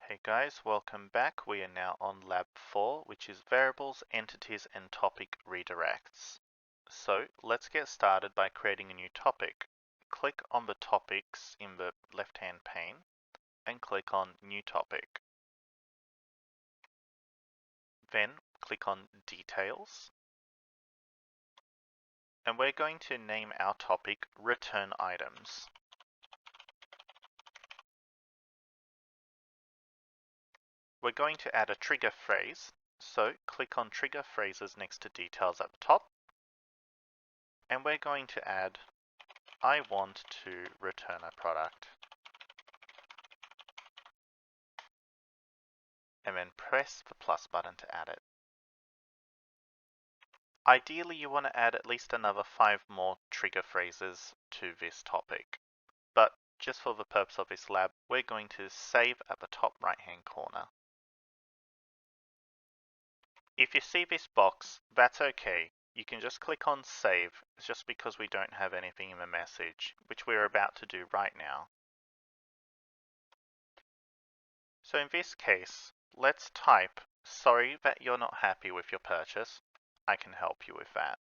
Hey guys, welcome back. We are now on Lab 4, which is Variables, Entities, and Topic Redirects. So let's get started by creating a new topic. Click on the topics in the left-hand pane and click on New Topic. Then click on Details. And we're going to name our topic Return Items. We're going to add a trigger phrase, so click on Trigger Phrases next to Details at the top. And we're going to add I want to return a product. And then press the plus button to add it. Ideally, you want to add at least another 5 more trigger phrases to this topic. But just for the purpose of this lab, we're going to save at the top right-hand corner. If you see this box, that's okay. You can just click on Save. It's just because we don't have anything in the message, which we're about to do right now. So in this case, let's type, "Sorry that you're not happy with your purchase. I can help you with that."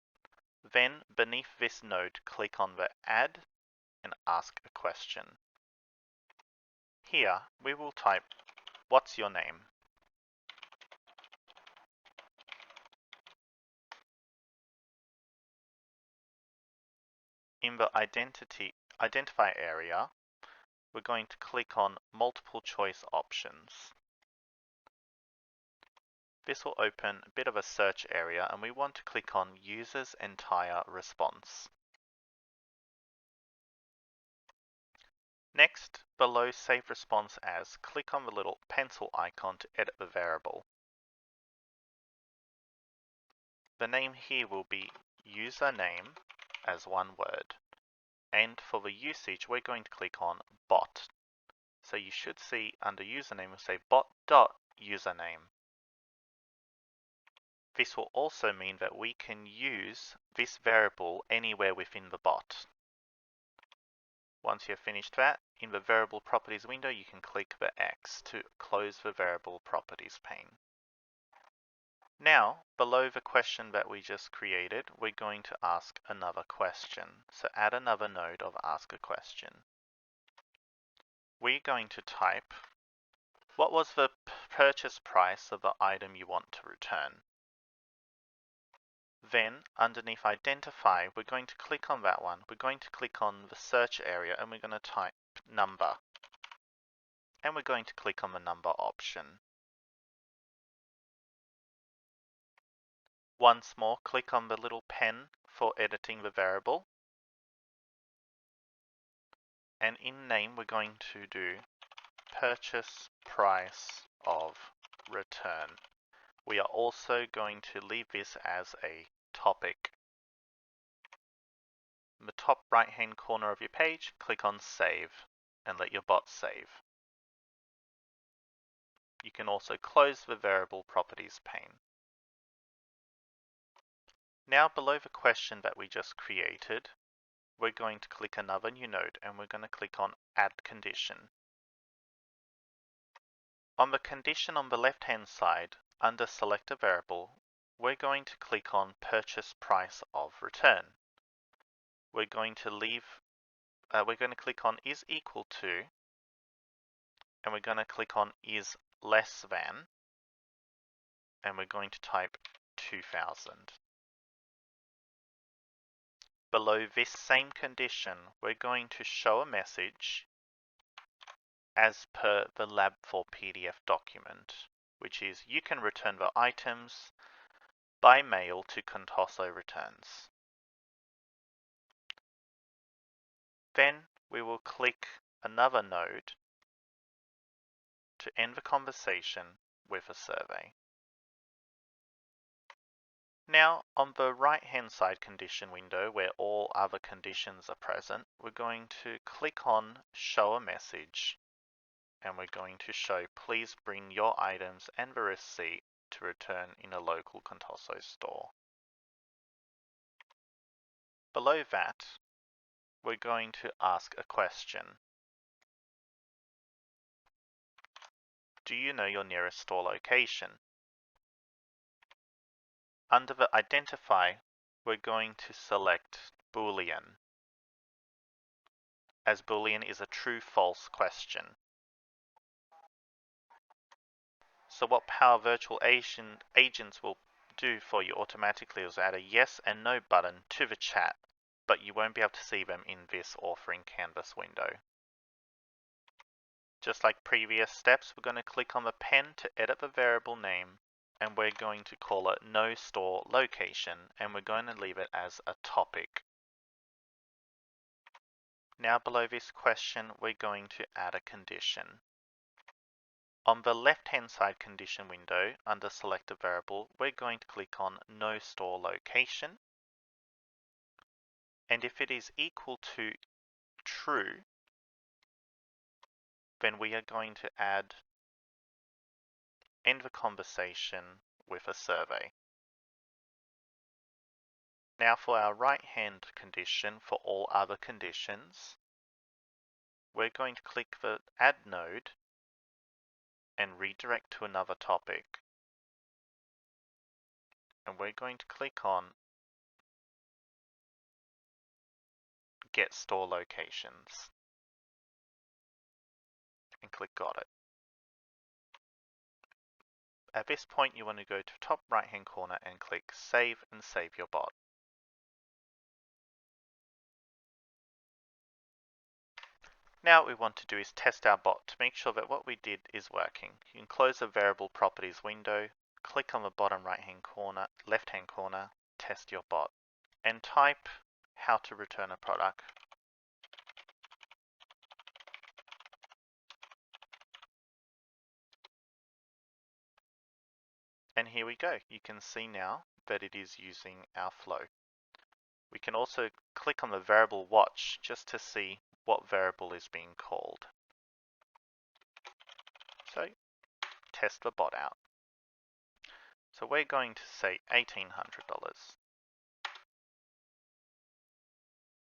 Then beneath this node, click on the Add and ask a question. Here, we will type, "What's your name?" In the Identify area, we're going to click on Multiple Choice Options. This will open a bit of a search area, and we want to click on User's Entire Response. Next, below Save Response As, click on the little pencil icon to edit the variable. The name here will be username as one word. And for the usage, we're going to click on bot. So you should see under username, we'll say bot.username. This will also mean that we can use this variable anywhere within the bot. Once you've finished that, in the variable properties window, you can click the X to close the variable properties pane. Now, below the question that we just created, we're going to ask another question. So add another node of ask a question. We're going to type, "What was the purchase price of the item you want to return?" Then, underneath Identify, we're going to click on that one. We're going to click on the search area and we're going to type number. And we're going to click on the number option. Once more, click on the little pen for editing the variable. And in name, we're going to do purchase price of return. We are also going to leave this as a topic. In the top right-hand corner of your page, click on Save and let your bot save. You can also close the variable properties pane. Now below the question that we just created, we're going to click another new node and we're going to click on Add Condition. On the condition on the left-hand side, under Select a Variable, we're going to click on Purchase Price of Return. We're going to click on Is Equal To, and we're going to click on Is Less Than, and we're going to type 2000. Below this same condition, we're going to show a message as per the Lab 4 PDF document, which is you can return the items by mail to Contoso Returns. Then we will click another node to end the conversation with a survey. Now, on the right-hand side condition window, where all other conditions are present, we're going to click on Show a Message, and we're going to show please bring your items and the receipt to return in a local Contoso store. Below that, we're going to ask a question. Do you know your nearest store location? Under the Identify, we're going to select Boolean, as Boolean is a true-false question. So what Power Virtual Agents will do for you automatically is add a yes and no button to the chat, but you won't be able to see them in this authoring canvas window. Just like previous steps, we're going to click on the pen to edit the variable name, and we're going to call it no store location, and we're going to leave it as a topic. Now below this question, we're going to add a condition. On the left-hand side condition window, under select a variable, we're going to click on no store location. And if it is equal to true, then we are going to end the conversation with a survey. Now for our right-hand condition for all other conditions, we're going to click the Add node and redirect to another topic. And we're going to click on Get Store Locations and click Got it. At this point, you want to go to the top right-hand corner and click Save and save your bot. Now what we want to do is test our bot to make sure that what we did is working. You can close the Variable Properties window, click on the bottom left-hand corner, test your bot, and type how to return a product. And here we go. You can see now that it is using our flow. We can also click on the variable watch just to see what variable is being called. So test the bot out. So we're going to say $1,800.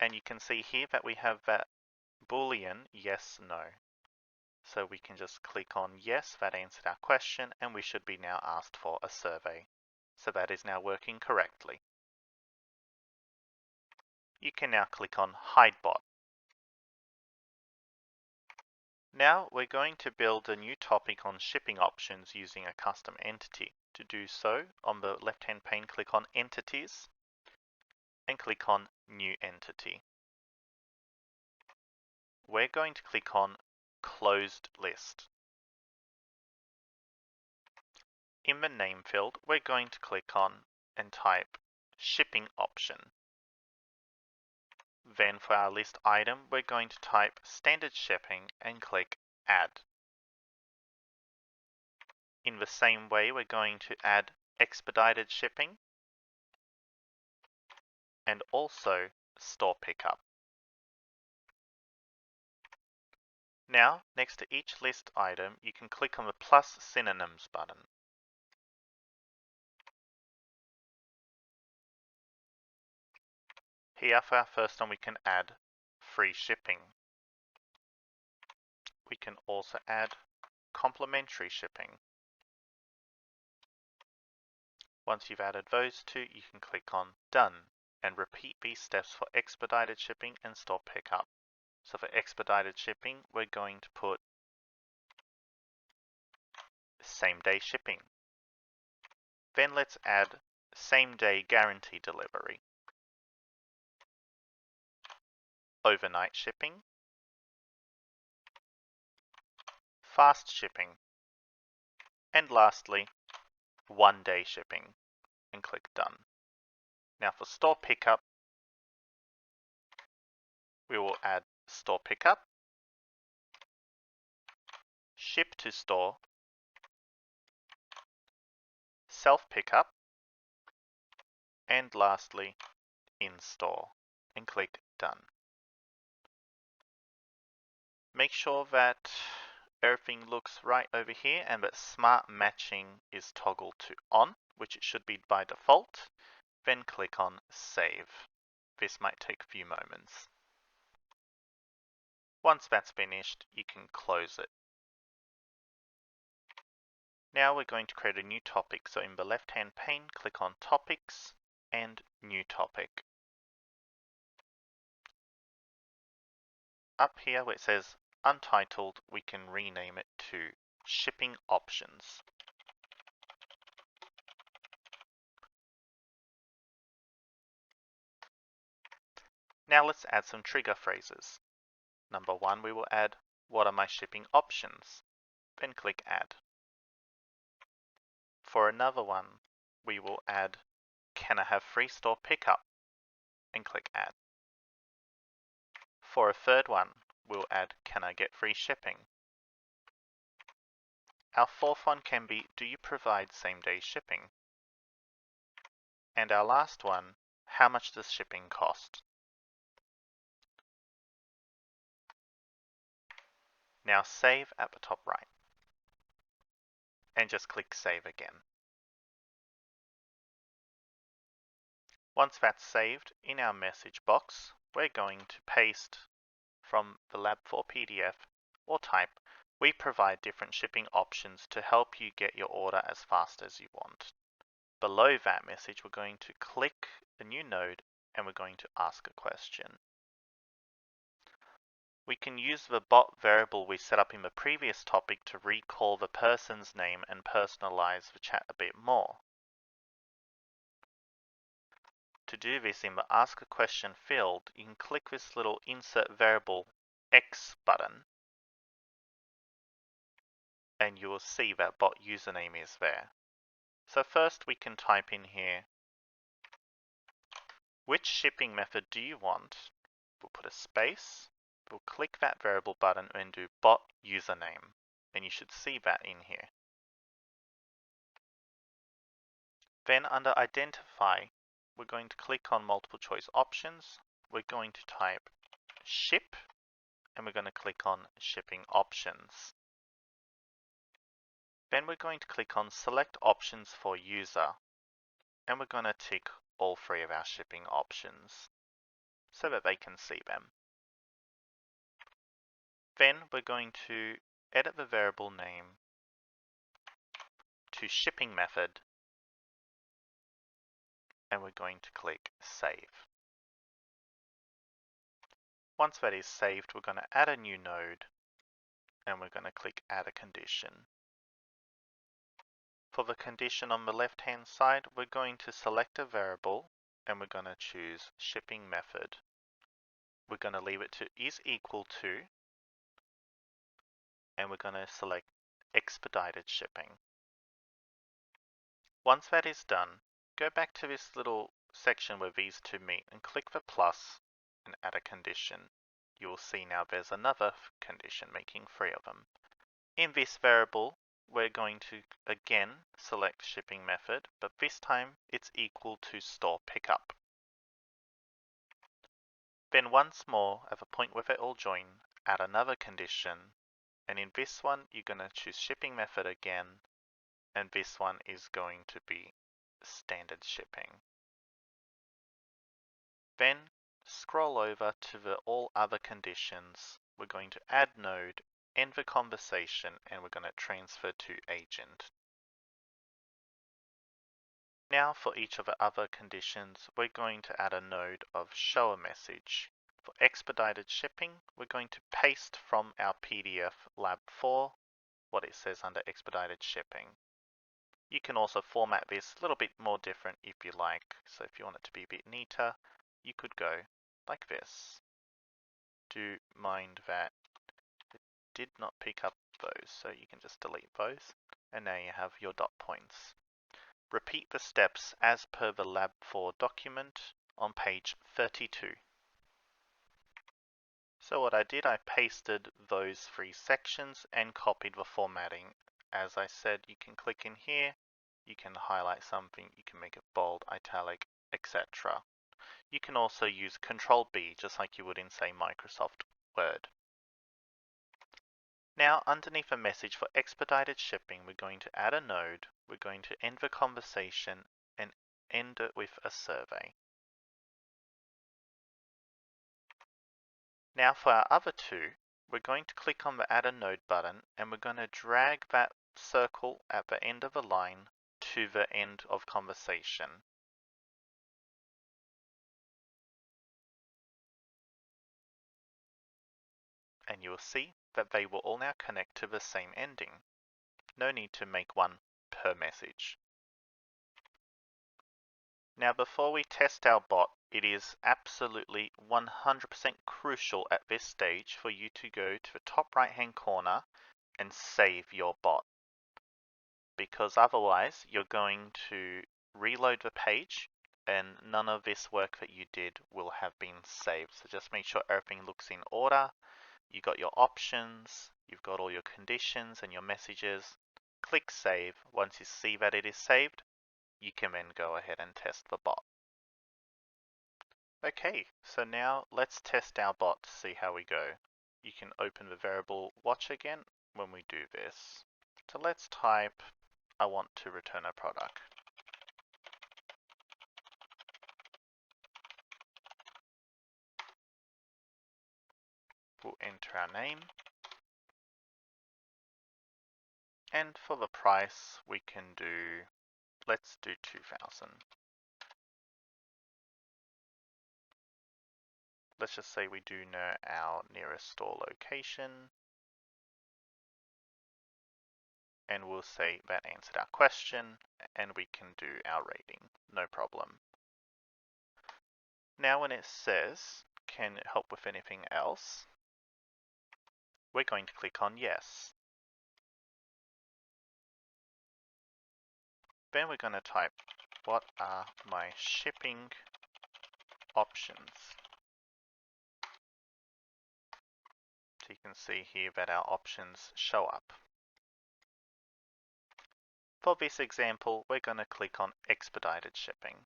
And you can see here that we have that Boolean yes, no. So we can just click on yes, that answered our question, and we should be now asked for a survey. So that is now working correctly. You can now click on Hide Bot. Now we're going to build a new topic on shipping options using a custom entity. To do so, on the left-hand pane, click on Entities and click on New Entity. We're going to click on Closed List. In the name field, we're going to click on and type Shipping Option. Then for our list item, we're going to type Standard Shipping and click Add. In the same way, we're going to add Expedited Shipping and also Store Pickup. Now, next to each list item, you can click on the plus synonyms button. Here for our first one, we can add free shipping. We can also add complimentary shipping. Once you've added those two, you can click on Done and repeat these steps for expedited shipping and store pickup. So for expedited shipping, we're going to put same-day shipping. Then let's add same-day guarantee delivery, overnight shipping, fast shipping, and lastly, one-day shipping, and click Done. Now for store pickup, we will add store pickup, ship to store, self pickup, and lastly, in store, and click Done. Make sure that everything looks right over here and that smart matching is toggled to on, which it should be by default. Then click on Save. This might take a few moments. Once that's finished, you can close it. Now we're going to create a new topic. So in the left-hand pane, click on Topics and New Topic. Up here where it says Untitled, we can rename it to Shipping Options. Now let's add some trigger phrases. Number 1, we will add, what are my shipping options? Then click Add. For another one, we will add, can I have free store pickup? And click Add. For a third one, we'll add, can I get free shipping? Our fourth one can be, do you provide same-day shipping? And our last one, how much does shipping cost? Now save at the top right. And just click Save again. Once that's saved, in our message box, we're going to paste from the Lab 4 PDF or type, we provide different shipping options to help you get your order as fast as you want. Below that message, we're going to click the new node and we're going to ask a question. We can use the bot variable we set up in the previous topic to recall the person's name and personalize the chat a bit more. To do this, in the Ask a Question field, you can click this little Insert Variable X button, and you will see that bot username is there. So first we can type in here, which shipping method do you want? We'll put a space, we'll click that variable button and do bot username, and you should see that in here. Then under Identify, we're going to click on multiple choice options. We're going to type ship, and we're going to click on shipping options. Then we're going to click on select options for user, and we're going to tick all three of our shipping options so that they can see them. Then we're going to edit the variable name to shipping method, and we're going to click Save. Once that is saved, we're going to add a new node, and we're going to click Add a Condition. For the condition on the left-hand side, we're going to select a variable, and we're going to choose shipping method. We're going to leave it to is equal to, and we're going to select expedited shipping. Once that is done, go back to this little section where these two meet and click the plus and add a condition. You will see now there's another condition, making 3 of them. In this variable, we're going to again select shipping method, but this time it's equal to store pickup. Then once more, at the point where they all join, add another condition, and in this one you're going to choose shipping method again, and this one is going to be standard shipping. Then scroll over to the all other conditions. We're going to add node, end the conversation, and we're going to transfer to agent. Now for each of the other conditions, we're going to add a node of show a message. For expedited shipping, we're going to paste from our PDF Lab 4 what it says under expedited shipping. You can also format this a little bit more different if you like. So if you want it to be a bit neater, you could go like this. Do mind that it did not pick up those, so you can just delete those. And now you have your dot points. Repeat the steps as per the Lab 4 document on page 32. So what I did, I pasted those 3 sections and copied the formatting. As I said, you can click in here, you can highlight something, you can make it bold, italic, etc. You can also use Control B, just like you would in, say, Microsoft Word. Now, underneath a message for expedited shipping, we're going to add a node, we're going to end the conversation, and end it with a survey. Now for our other 2, we're going to click on the Add a Node button, and we're going to drag that circle at the end of a line to the end of conversation. And you will see that they will all now connect to the same ending. No need to make one per message. Now before we test our bot, it is absolutely 100% crucial at this stage for you to go to the top right hand corner and save your bot. Because otherwise you're going to reload the page and none of this work that you did will have been saved. So just make sure everything looks in order. You got your options, you've got all your conditions and your messages. Click save. Once you see that it is saved, you can then go ahead and test the bot. Okay, so now let's test our bot to see how we go. You can open the variable watch again when we do this. So let's type, I want to return a product. We'll enter our name. And for the price, we can do, let's do 2000. Let's just say we do know our nearest store location. And we'll say that answered our question, and we can do our rating, no problem. Now when it says, can it help with anything else? We're going to click on yes. Then we're going to type, what are my shipping options? So you can see here that our options show up. For this example, we're going to click on expedited shipping.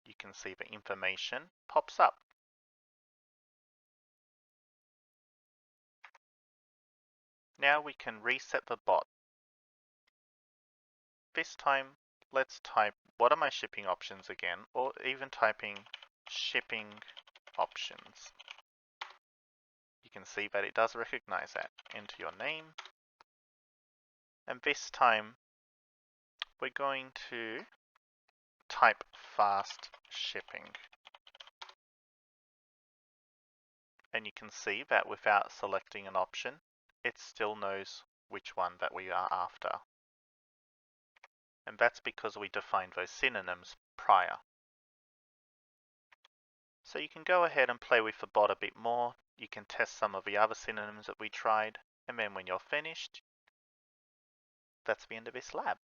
You can see the information pops up. Now we can reset the bot. This time, let's type, what are my shipping options again, or even typing shipping options. You can see that it does recognize that. Enter your name. And this time, we're going to type fast shipping. And you can see that without selecting an option, it still knows which one that we are after. And that's because we defined those synonyms prior. So you can go ahead and play with the bot a bit more. You can test some of the other synonyms that we tried. And then when you're finished, that's the end of this lab.